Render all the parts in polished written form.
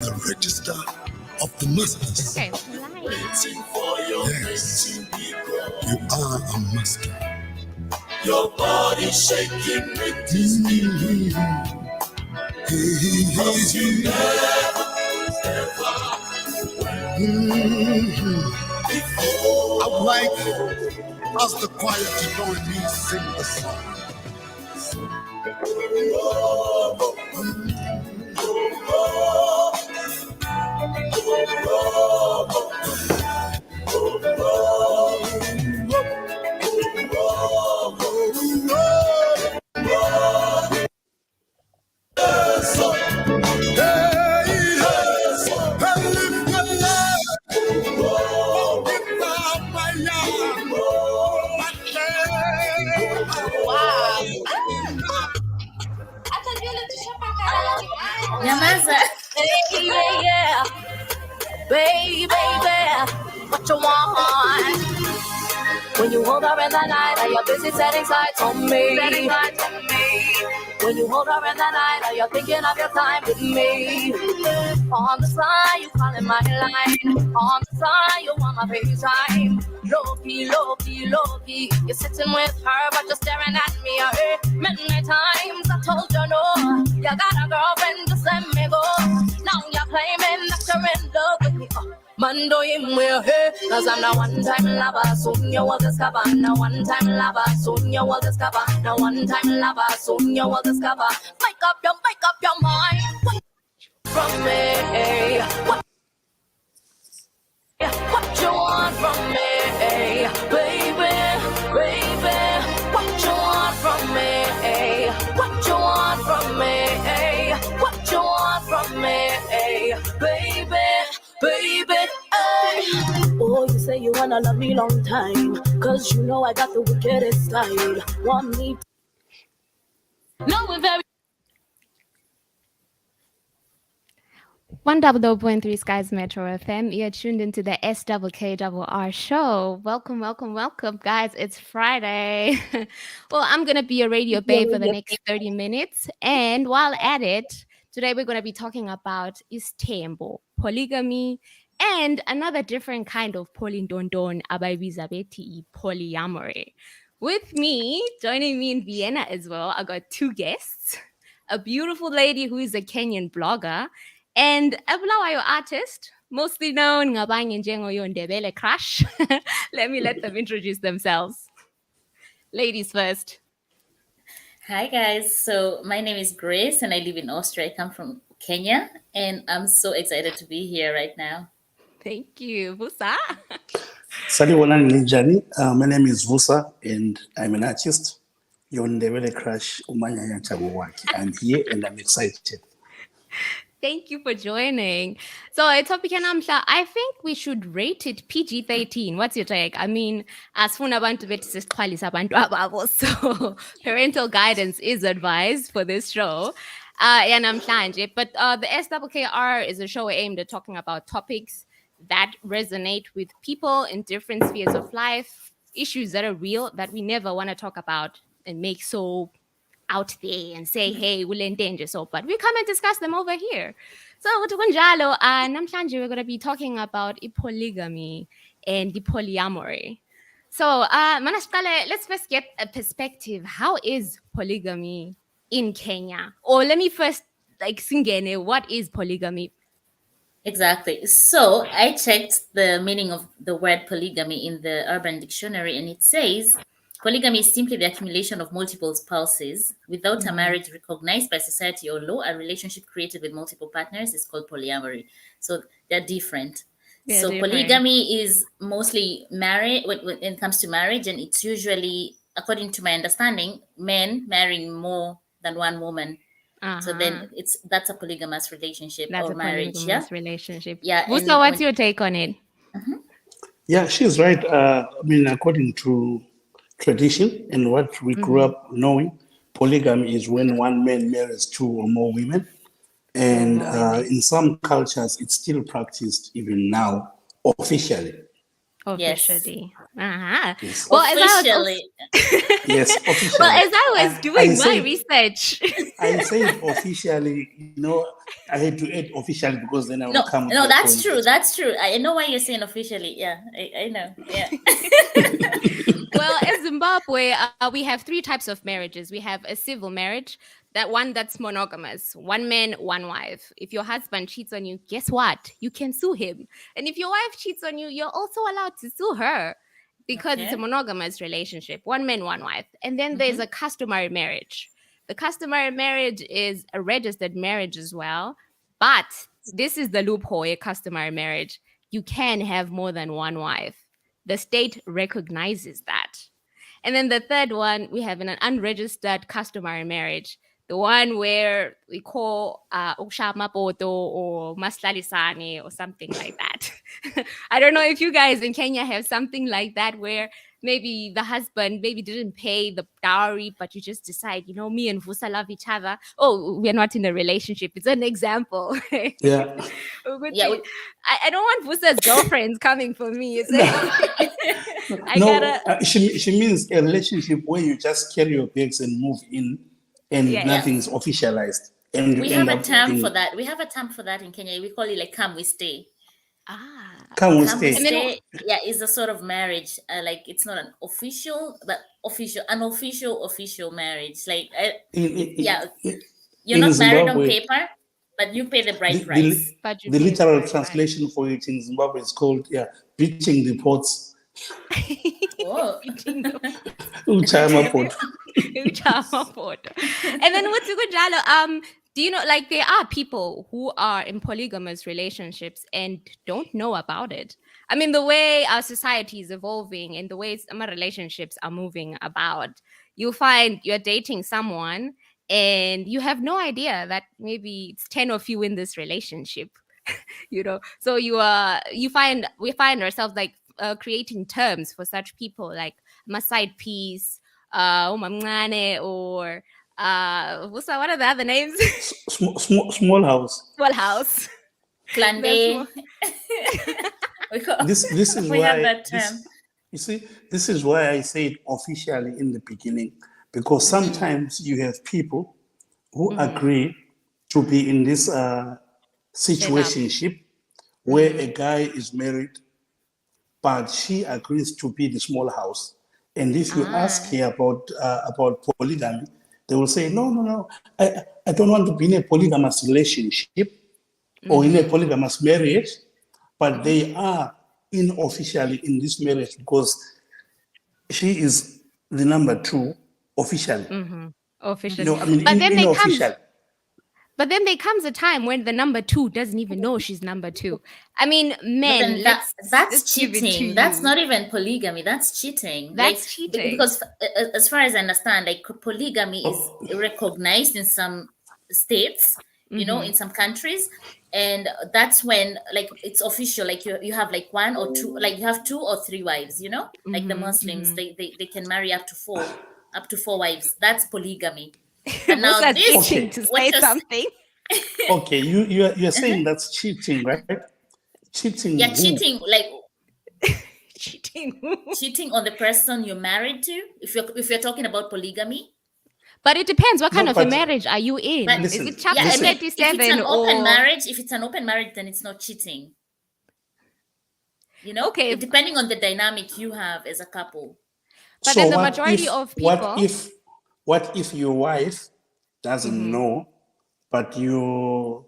the register of the Muslims. Okay, nice. Yes, you are a Muslim. Your body shaking with this beat. Cause you never before. I would like us, the choir, to join me sing the song. Nyamaza. Yeah, baby, what you want? When you hold her in the night, are you busy setting sights on me? When you hold her in the night, are you thinking of your time with me? On the side, you calling my line. On the side, you want my FaceTime. Low-key, you're sitting with her, but you're staring at me. Many times I told you no. You got a girlfriend, just let me go. Now you're claiming that you're in love with me. Man, do him with her, cause I'm the one-time lover. Soon you will discover. No one-time lover. Soon you will discover. No one-time lover. Soon you will discover. Make up your mind. What from me? What you want from me, baby? What you want from me? What you want from me? What you want from me, baby? Oh, you say you wanna love me long time, cause you know I got the wickedest style. Want me to... No, we're very... 100.3 Skies Metro FM. You're tuned into the SKKRR show. Welcome, guys. It's Friday. Well, I'm going to be a radio babe for the next 30 minutes. And while at it, today we're going to be talking about isithembu, polygamy, and another different kind of polindondon, abayibiza bethi polyamory. With me, joining me in Vienna as well, I got two guests. A beautiful lady who is a Kenyan blogger, and a Bulawayo artist, mostly known ngabanye njengoYondebele Crush. Let them introduce themselves. Ladies first. Hi guys, so my name is Grace and I live in Austria. I come from Kenya and I'm so excited to be here right now. Thank you. Vusa. My name is Vusa and I'm an artist. Yondebele Crush Umanyanya Chabuwaki. I'm here and I'm excited. Thank you for joining. So, I think we should rate it PG-13. What's your take? I mean, as for abantu bethi sesiqhwalisa abantu ababo, so parental guidance is advised for this show. But the SKKR is a show aimed at talking about topics that resonate with people in different spheres of life, issues that are real that we never want to talk about and make so out there and say, hey, we'll endanger so, but we come and discuss them over here. So, namhlanje we're going to be talking about polygamy and the polyamory. So, let's first get a perspective. How is polygamy in Kenya? Or let me first, singene, what is polygamy? Exactly. So I checked the meaning of the word polygamy in the Urban Dictionary, and it says polygamy is simply the accumulation of multiple spouses without a marriage recognized by society or law. A relationship created with multiple partners is called polyamory. So they're different. Polygamy is mostly marriage when it comes to marriage, and it's usually, according to my understanding, men marrying more than one woman. So then that's a polygamous relationship or marriage. Relationship. Yeah. Vusa, what's your take on it? Yeah, she's right. According to tradition and what we grew up knowing, polygamy is when one man marries two or more women. And in some cultures, it's still practiced even now, officially. Officially. Uh-huh. Yes. Well, as I was Officially. Yes, officially. well, as I was doing my said- research. I said officially, I had to add officially because then I will No, come. with no, the that's point. true. That's true. I know why you're saying officially. Yeah, I know. Yeah. Well, in Zimbabwe, we have 3 types of marriages. We have a civil marriage, that one that's monogamous, 1 man, 1 wife. If your husband cheats on you, guess what? You can sue him. And if your wife cheats on you, you're also allowed to sue her because it's a Okay. monogamous relationship, 1 man, 1 wife. And then there's a customary marriage. The customary marriage is a registered marriage as well. But this is the loophole, a customary marriage. You can have more than 1 wife. The state recognizes that. And then the third one, we have an unregistered customary marriage, the one where we call Ushamapoto or Maslalisane or something like that. I don't know if you guys in Kenya have something like that where maybe the husband maybe didn't pay the dowry, but you just decide, me and Vusa love each other. Oh, we're not in a relationship. It's an example. Yeah. Yeah, I don't want Vusa's girlfriends coming for me. She means a relationship where you just carry your bags and move in, and Yeah. nothing's officialized. And you we end have a up term being- for that. We have a term for that in Kenya. We call it like "come we stay." Come we Come we stay. stay. Yeah, it's a sort of marriage. Like it's not an official, but unofficial marriage. Like yeah, you're in not married on Zimbabwe, paper, but you pay the bride The, price. But you the pay the literal bride price. translation for it in Zimbabwe is called breaching the ports. Oh, Uchama port. And then what's Kunjalo? Do you know, like, there are people who are in polygamous relationships and don't know about it. I mean, the way our society is evolving and the way some relationships are moving about, you find you're dating someone and you have no idea that maybe it's 10 of you in this relationship. So we find ourselves like creating terms for such people, like my side piece, umamncane, or what are the other names? Small house. Small house. Klande. This is We why have that term. you see, this is why I said officially in the beginning, because sometimes you have people who agree to be in this situationship where a guy is married, but she agrees to be the small house. And if you ask her about polygamy, they will say, no, I don't want to be in a polygamous relationship or in a polygamous marriage, but they are unofficially in this marriage because she is the number 2 officially. Officially. No, I mean, But then unofficial. But then there comes a time when the number 2 doesn't even know she's number 2. I mean, But men, then let's that's give it to cheating. That's you. not even polygamy. That's cheating. That's cheating. Because as far as I understand, like polygamy is recognized in some states, in some countries, and that's when like it's official. Like you have like 1 or 2, like you have 2 or 3 wives. Like the Muslims, they can marry up to 4 wives. That's polygamy. And now Musa's this itching to what say you're- something. Okay, you're saying that's cheating, right? Cheating. Yeah, who? cheating, like Cheating. cheating on the person you're married to. If you're talking about polygamy, But it depends. What kind No, of a but- marriage are you in? But- Is Listen, it chapter listen. if 37 it's an or open marriage, then it's not cheating. Okay. Depending on the dynamic you have as a couple. But then the majority of What if your wife doesn't know, but your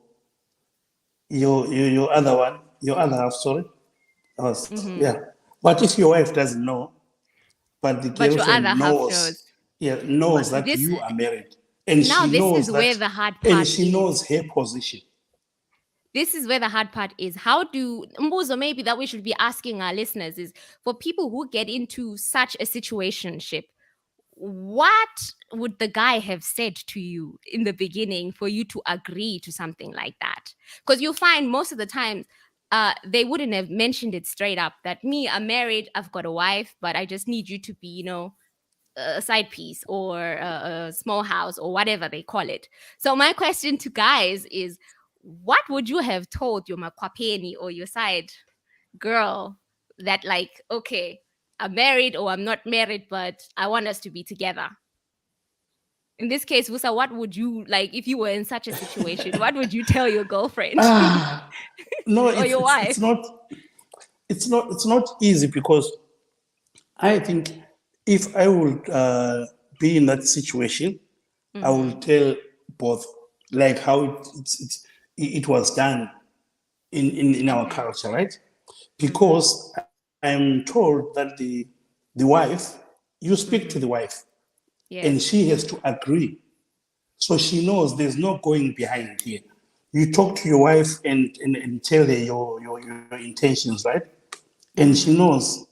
other one, your other half, sorry, yeah. What if your wife doesn't know, but the But your girlfriend other half knows? knows. Yeah, knows that this- you are married, and Now she this knows is where that- the hard and part she is. knows her position. This is where the hard part is. How do Mbuzo, maybe that we should be asking our listeners is, for people who get into such a situationship, what would the guy have said to you in the beginning for you to agree to something like that? Because you find most of the time they wouldn't have mentioned it straight up that I'm married, I've got a wife, but I just need you to be, a side piece or a small house or whatever they call it. So my question to guys is, what would you have told your makwapeni or your side girl that like, okay, I'm married or I'm not married, but I want us to be together. In this case, Vusa, what would you like if you were in such a situation? What would you tell your girlfriend No, or your wife? it's not easy, because I think if I would be in that situation, I will tell both, like how it was done in our culture, right? Because I'm told that the wife, you speak to the wife, and Yes. she has to agree. So she knows there's no going behind here. You talk to your wife and tell her your intentions, right? And she knows,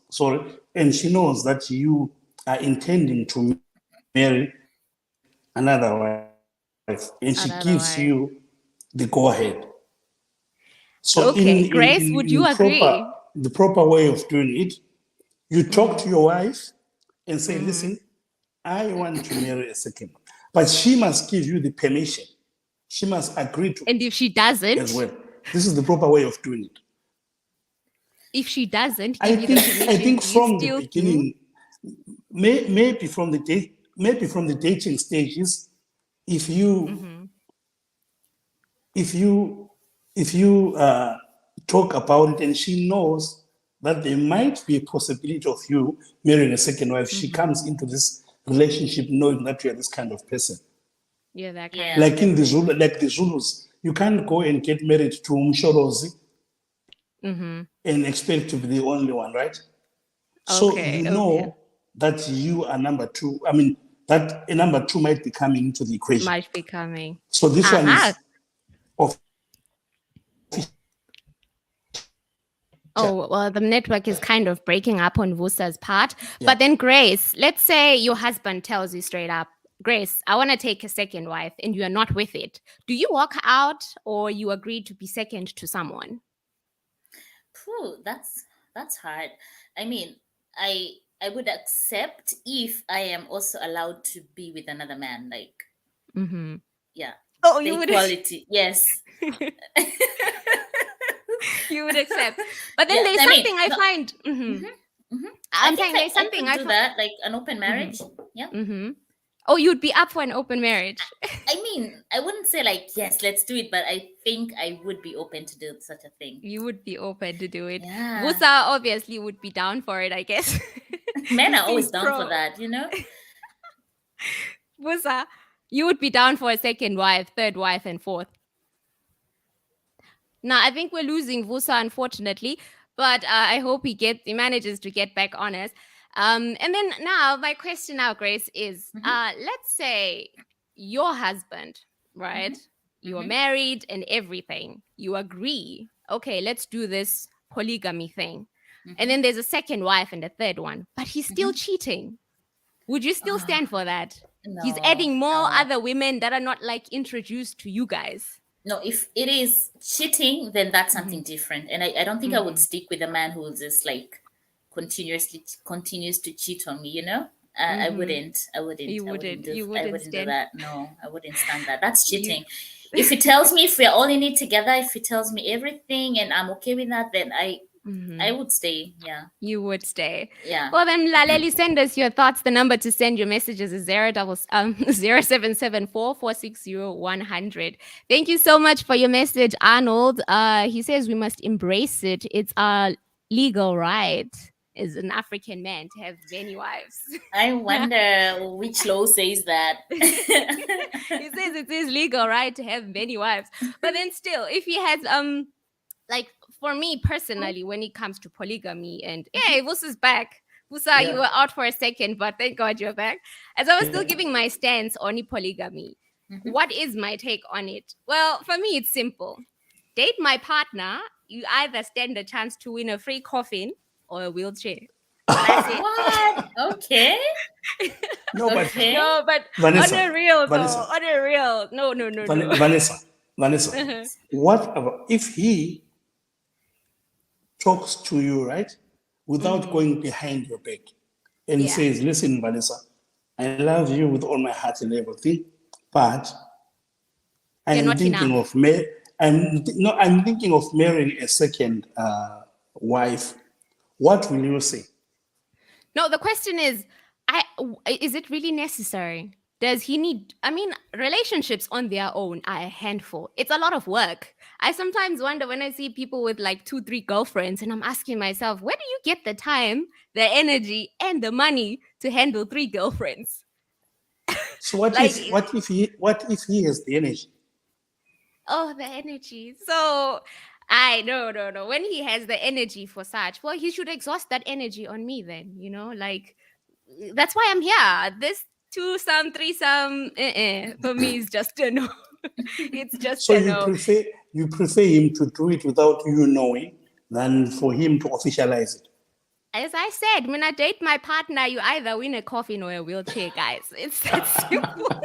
and she knows that you are intending to marry another wife, and she Another gives wife. you the go ahead. So Okay, Grace, would you agree? the proper way of doing it, you talk to your wife and say, listen, I want to marry a second. But she must give you the permission. She must agree to And if she doesn't, as well. This is the proper way of doing it. if she doesn't I give you the permission, think do you from the still beginning, maybe from the dating stages, if you talk about it and she knows that there might be a possibility of you marrying a second wife, she comes into this relationship knowing that you are this kind of person. Yeah, that kind Yeah. of Like in the Zulus, you can't go and get married to Mshorozi and expect to be the only one, right? So Okay, you okay. know that you are number two. I mean, that a number two might be coming into the equation. Might be coming. So this one is of. Oh, well, the network is kind of breaking up on Vusa's part. But then, Grace, let's say your husband tells you straight up, Grace, I want to take a second wife, and you are not with it. Do you walk out, or you agree to be second to someone? Phew, that's hard. I mean, I would accept if I am also allowed to be with another man. Like, yeah. Oh, The you would equality. Yes. you would accept. But then Yeah, there's I mean, something I no- find. I I'm think saying there's I something could I do find. that, like an open marriage. Yeah. Oh, you'd be up for an open marriage. I mean, I wouldn't say like, yes, let's do it, but I think I would be open to do such a thing. You would be open to do it. Yeah. Vusa obviously would be down for it, I guess. Men He are always seems down pro. for that, you know? Vusa, you would be down for a second wife, third wife, and fourth. Now, I think we're losing Vusa, unfortunately, but I hope he manages to get back on us. And then now, my question now, Grace, is let's say your husband, right? You're married and everything. You agree, okay, let's do this polygamy thing. And then there's a second wife and a third one, but he's still cheating. Would you still stand for that? He's No, adding more no. other women that are not like introduced to you guys. No, if it is cheating, then that's something different. And I don't think I would stick with a man who will just like continues to cheat on me, you know? I wouldn't. You I wouldn't wouldn't do stand- that. No, I wouldn't stand that. That's cheating. If he tells me if we're all in it together, if he tells me everything and I'm okay with that, then I would stay. Yeah. You would stay. Yeah. Well, then, Laleli, send us your thoughts. The number to send your messages is 0774 460 100. Thank you so much for your message, Arnold. He says we must embrace it. It's our legal right as an African man to have many wives. I wonder which law says that. He says it is legal right to have many wives. But then still, if he has like for me personally, when it comes to polygamy, and hey, Vusa's back. Vusa, you were out for a second, but thank God you're back. As I was still giving my stance on polygamy, what is my take on it? Well, for me, it's simple. Date my partner, you either stand a chance to win a free coffin or a wheelchair. That's it. What? Okay. No, but Okay. No, but Vanessa, on a real though, Vanessa. on a real. No. Vanessa, what about if he talks to you, right, without going behind your back and says, listen, Vanessa, I love you with all my heart and everything, but I'm not thinking enough. I'm thinking of marrying a second wife. what will you say? No, the question is, is it really necessary? Does he need, I mean, relationships on their own are a handful. It's a lot of work. I sometimes wonder when I see people with like 2, 3 girlfriends, and I'm asking myself, where do you get the time, the energy, and the money to handle 3 girlfriends? So what Like, if he has the energy? oh, the energy. So I no. When he has the energy for such, well, he should exhaust that energy on me then, like that's why I'm here. This 2-some, 3-some, for me is just a no. It's just So a no. you prefer him to do it without you knowing than for him to officialize it. As I said, when I date my partner, you either win a coffin or a wheelchair, guys. It's that simple.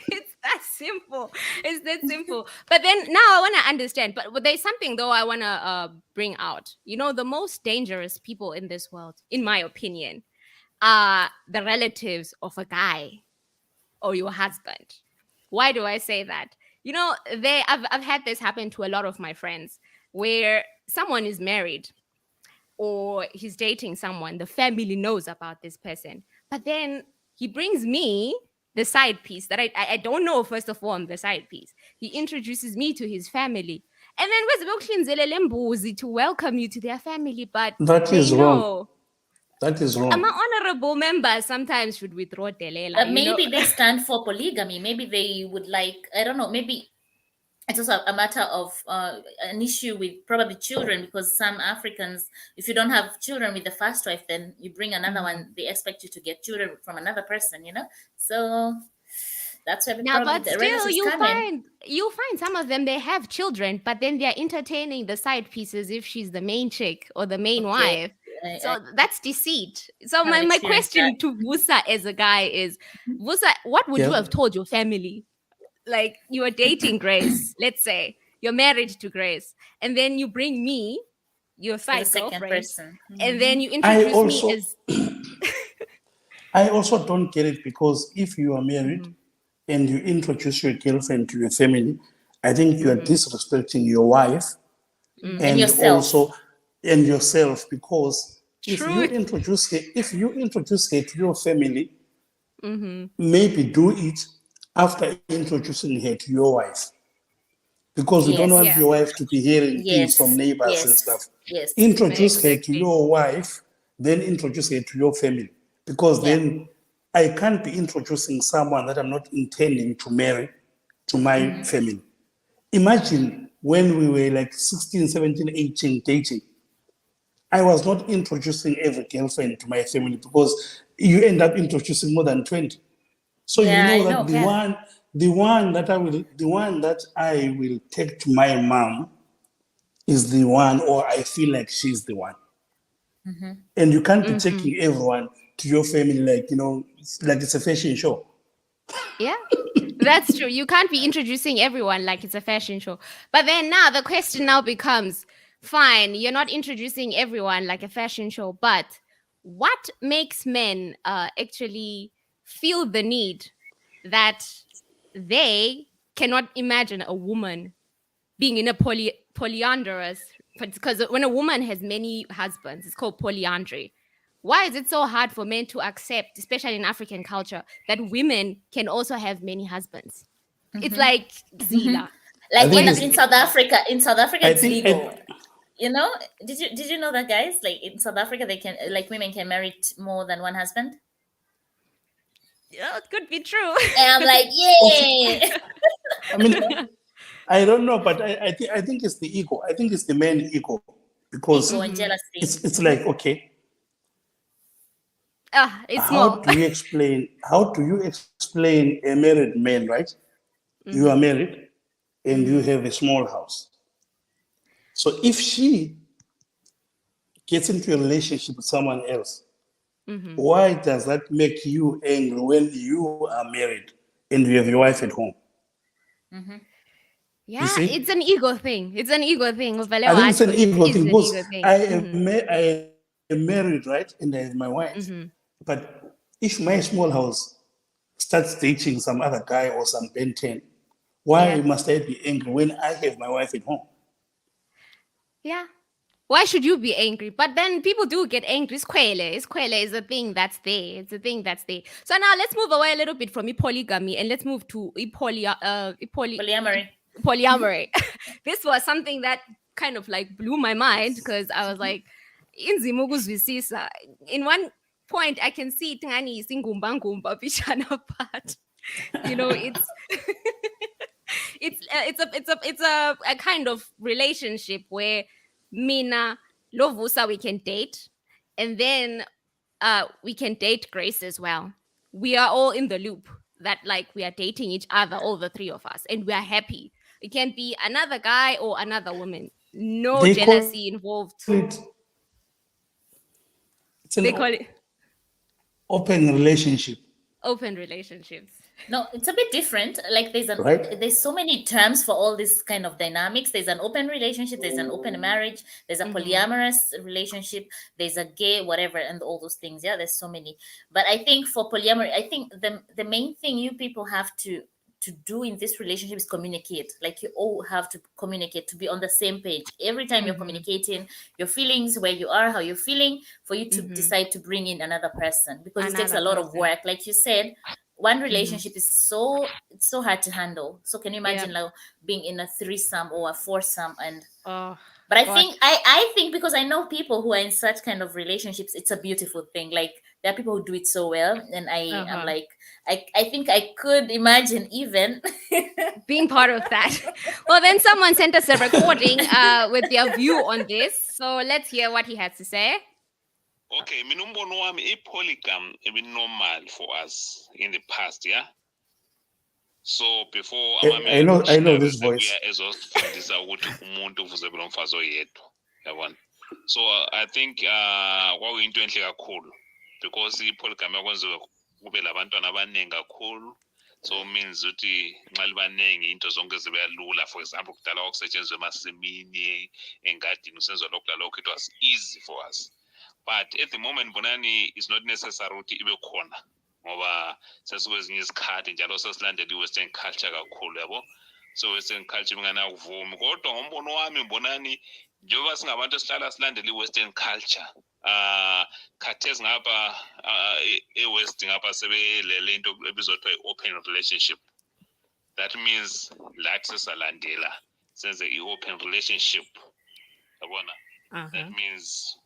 It's that simple. It's that simple. But then now I want to understand. But there's something though I want to bring out. The most dangerous people in this world, in my opinion, are the relatives of a guy or your husband. Why do I say that? I've had this happen to a lot of my friends where someone is married or he's dating someone, the family knows about this person, but then he brings me, the side piece that I don't know. First of all, I'm the side piece. He introduces me to his family, and then to welcome you to their family, but That is wrong. That is wrong. I'm an honorable member. Sometimes should withdraw Delela. But maybe they stand for polygamy. Maybe they would like, I don't know, maybe it's also a matter of an issue with probably children, because some Africans, if you don't have children with the first wife, then you bring another one, they expect you to get children from another person, So that's where but the still you you'll find some of them, they have children, but then they're entertaining the side pieces if she's the main chick or the main wife. So that's deceit. So my question to Vusa as a guy is, Vusa, what would you have told your family? Like, you are dating Grace, let's say you're married to Grace, and then you bring me, your side girlfriend, person. And then you introduce me as I also don't get it, because if you are married and you introduce your girlfriend to your family, I think you are disrespecting your wife and yourself. And yourself, because if you introduce her to your family, maybe do it after introducing her to your wife, because you don't want your wife to be hearing things from neighbors and stuff. Introduce her to your wife, then introduce her to your family, because then I can't be introducing someone that I'm not intending to marry to my family. Imagine when we were like 16, 17, 18 dating, I was not introducing every girlfriend to my family, because you end up introducing more than 20. So the one that I will take to my mom is the one, or I feel like she's the one. And you can't be taking everyone to your family like it's a fashion show. Yeah, that's true. You can't be introducing everyone like it's a fashion show. But then now the question now becomes, fine, you're not introducing everyone like a fashion show, but what makes men actually feel the need that they cannot imagine a woman being in a polyandrous, because when a woman has many husbands, it's called polyandry. Why is it so hard for men to accept, especially in African culture, that women can also have many husbands? It's like Zila. Like in South Africa, it's legal. Did you know that, guys? Like in South Africa, women can marry more than one husband. Yeah, it could be true. And I'm like, yay! I mean, I don't know, but I think it's the ego. I think it's the man ego, because ego and jealousy. It's like, okay. It's how do you explain a married man, right? You are married and you have a small house. So if she gets into a relationship with someone else, why does that make you angry when you are married and you have your wife at home? Yeah, it's an ego thing. It's an ego thing. I think it's an ego thing, because I am married, right? And I have my wife. But if my small house starts dating some other guy or some Ben 10, why must I be angry when I have my wife at home? Yeah. Why should you be angry? But then people do get angry. Squele is a thing that's there. It's a thing that's there. So now let's move away a little bit from polygamy and let's move to Polyamory. polyamory. This was something that kind of like blew my mind because I was like, inzima ukuzwisisa. In one point, I can see Tangani is ngumba bishana part. You know, it's it's a kind of relationship where Mina Lovusa we can date, and then we can date Grace as well. We are all in the loop that like we are dating each other, all the three of us, and we are happy. It can be another guy or another woman. No They call jealousy involved. It's They an call it open relationship, open relationships. No, it's a bit different. Like right? there's so many terms for all this kind of dynamics. There's an open relationship, there's an open marriage, there's a polyamorous relationship, there's a gay, whatever, and all those things. Yeah, there's so many. But I think for polyamory, I think the main thing you people have to do in this relationship is communicate. Like you all have to communicate to be on the same page. Every time you're communicating your feelings, where you are, how you're feeling, for you to decide to bring in another person, because it takes a lot of work. Like you said, one relationship is it's so hard to handle. So can you imagine like being in a threesome or a foursome? And but I think because I know people who are in such kind of relationships, it's a beautiful thing. Like there are people who do it so well, and I'm like I think I could imagine even being part of that. Well, then someone sent us a recording with their view on this. So let's hear what he has to say. Okay, minumbono wami polygamy normal for us in the past, yeah. So before I know this voice. ezosifundisa ukuthi umuntu uvuze umfazi oyedwa, yabona. So I think kwakuyinto enhle kakhulu because polygamy yakwenziwe kube labantwana abaningi kakhulu. So means ukuthi nxa libaningi into zonke zibe lula. For example, kudala okusetshenzwe emasimini, engadini usenzo lokho lokho, it was easy for us. But at the moment bonani is not necessary ukuthi ibe khona ngoba sesikwezinye isikhathi njalo sesilandela i-western culture kakhulu yabo. So western culture ingana kuvumi kodwa ngombono wami bonani njengoba singabantu esihlala silandela i-western culture khathesi ngapha e-west ngapha sebelele into ebizwa kuthiwa i-open relationship. That means lathi sesalandela senze i-open relationship yabona. That means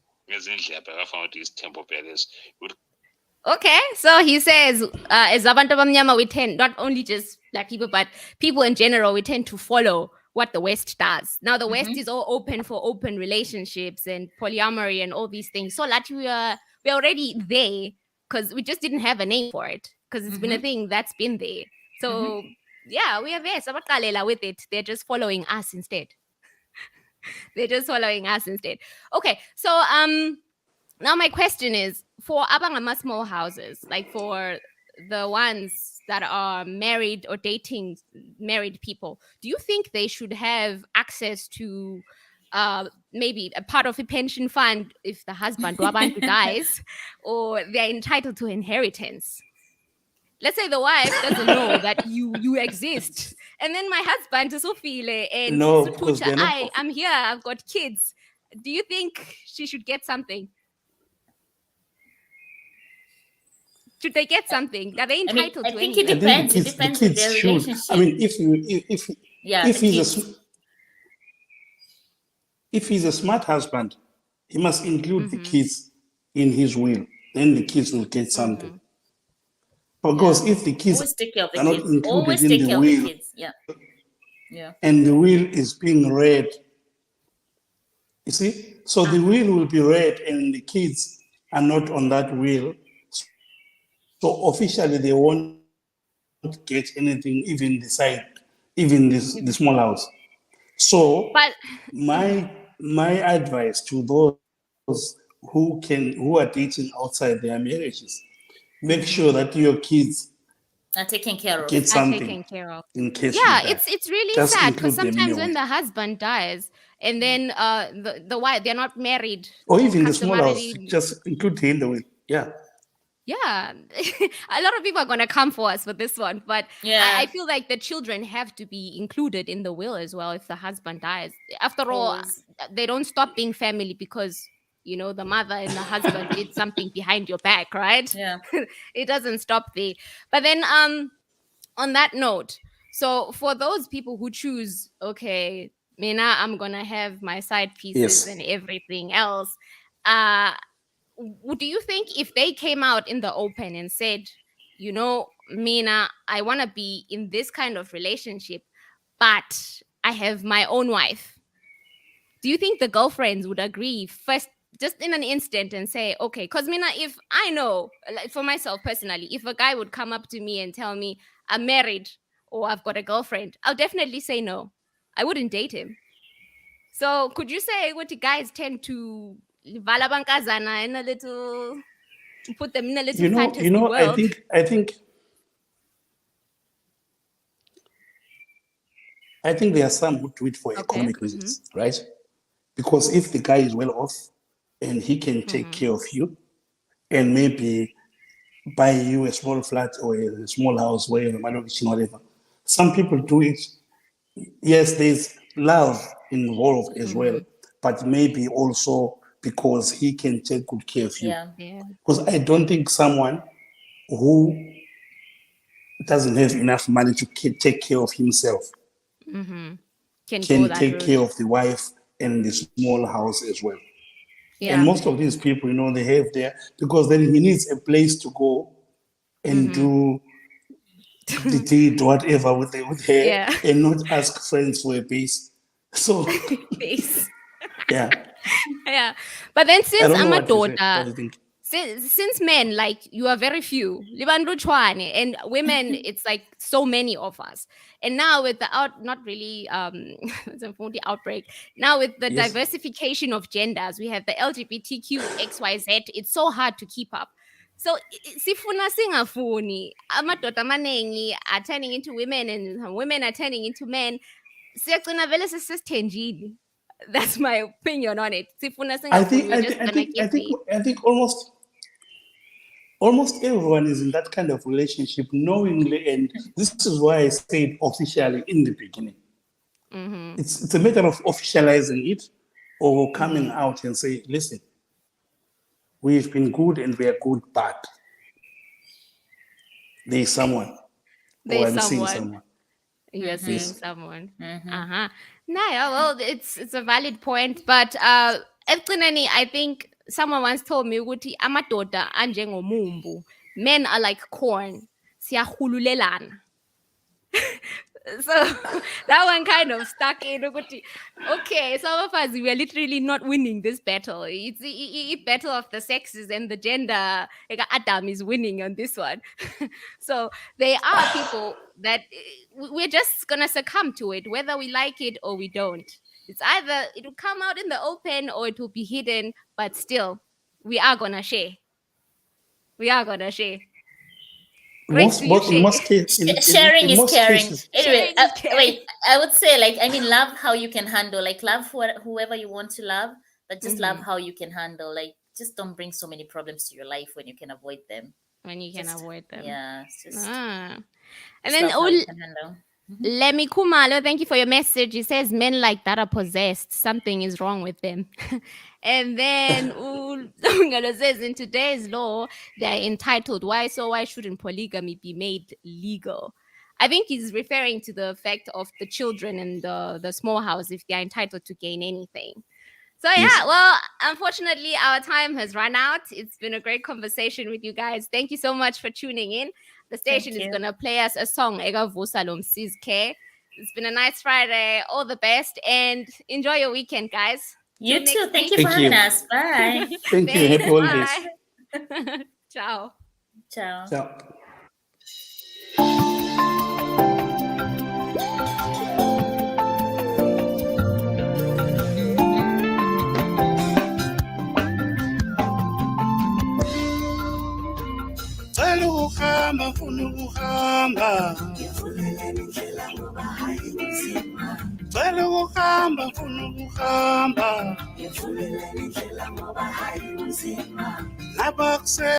okay, so he says, as abantu abamnyama, we tend, not only just black people, but people in general, we tend to follow what the West does. Now, the West is all open for open relationships and polyamory and all these things. So, like, we're already there because we just didn't have a name for it because it's been a thing that's been there. So, yeah, we are there. Sabakalela with it. They're just following us instead. They're just following us instead. Okay, so now my question is for abangama small houses, like for the ones that are married or dating married people, do you think they should have access to maybe a part of a pension fund if the husband dies, or they're entitled to inheritance? Let's say the wife doesn't know that you exist. And then my husband is Sophile and no, because I'm here, I've got kids. Do you think she should get something? Should they get something? Are they entitled to anything? I think it depends. It depends on their relationship. I mean, if he's a smart husband, he must include the kids in his will. Then the kids will get something. Because if the kids are not included in the will, and the will is being read, you see, so the will be read and the kids are not on that will. So officially, they won't get anything, even the small house. So, my advice to those who are dating outside their marriages, make sure that your kids are taken care of. Get something in case. Yeah, it's really sad because sometimes when the husband dies and then the wife, they're not married, or even the small house, just include him in the will. Yeah. Yeah, a lot of people are gonna come for us for this one, but Yeah. I feel like the children have to be included in the will as well if the husband dies. After all, Always. they don't stop being family because the mother and the husband did something behind your back, right? Yeah. It doesn't stop there. But then, on that note, so for those people who choose, okay, Mina, I'm gonna have my side pieces Yes. and everything else. Do you think if they came out in the open and said, Mina, I want to be in this kind of relationship, but I have my own wife, do you think the girlfriends would agree first, just in an instant, and say, okay, because Mina, if I know, like for myself personally, if a guy would come up to me and tell me I'm married or I've got a girlfriend, I'll definitely say no. I wouldn't date him. So could you say what the guys tend to vala bankazana in a little, put them in a little fantasy world? I think there are some who do it for economic reasons, right? Because if the guy is well off and he can take care of you and maybe buy you a small flat or a small house where you're whatever. Some people do it. Yes, there's love involved as well, but maybe also because he can take good care of you. Yeah. Because I don't think someone who doesn't have enough money to take care of himself can take care of the wife and the small house as well. Yeah. And most of these people, they have there because then he needs a place to go and do the deed, whatever, with her, and not ask friends for a base. So, base. Yeah. Yeah. But then since I'm a daughter, what do you think? Since men, like, you are very few, and women, it's like so many of us. And now with the outbreak, now with the diversification of genders, we have the LGBTQ XYZ, it's so hard to keep up. So sifuna singafuni, amadoda amaningi are turning into women and women are turning into men. Siyagcina vele sesithenjile. That's my opinion on it. Sifuna singafuni, we're just gonna get there. I think almost everyone is in that kind of relationship knowingly, and this is why I said officially in the beginning. It's a matter of officializing it or coming out and say, listen, we've been good and we are good, but there's someone. Or I'm seeing someone. You're seeing someone. No, well, it's a valid point, but I think someone once told me ukuthi amadoda anjengomumbu, men are like corn, siyahululelana. So that one kind of stuck in. Okay, some of us, we are literally not winning this battle. It's the battle of the sexes and the gender. Adam is winning on this one. So there are people that we're just gonna succumb to it, whether we like it or we don't. It's either it will come out in the open or it will be hidden, but still, we are gonna share. Sharing is caring. Anyway, wait, I would say, love how you can handle, love whoever you want to love, but just love how you can handle. Just don't bring so many problems to your life when you can avoid them. Yeah, it's just. And then Lemmy Kumalo, thank you for your message. He says men like that are possessed. Something is wrong with them. And then Ungalo says in today's law, they're entitled. Why shouldn't polygamy be made legal? I think he's referring to the fact of the children and the small house, if they're entitled to gain anything. So well, unfortunately, our time has run out. It's been a great conversation with you guys. Thank you so much for tuning in. The station is going to play us a song, Ega Vusalom Skkrr. It's been a nice Friday. All the best and enjoy your weekend, guys. You too. Thank you for having us. Bye. Thank you. Happy holidays. Ciao. Ciao. Ciao. Ukuhamba funa ukuhamba cela ukuhamba funa ukuhamba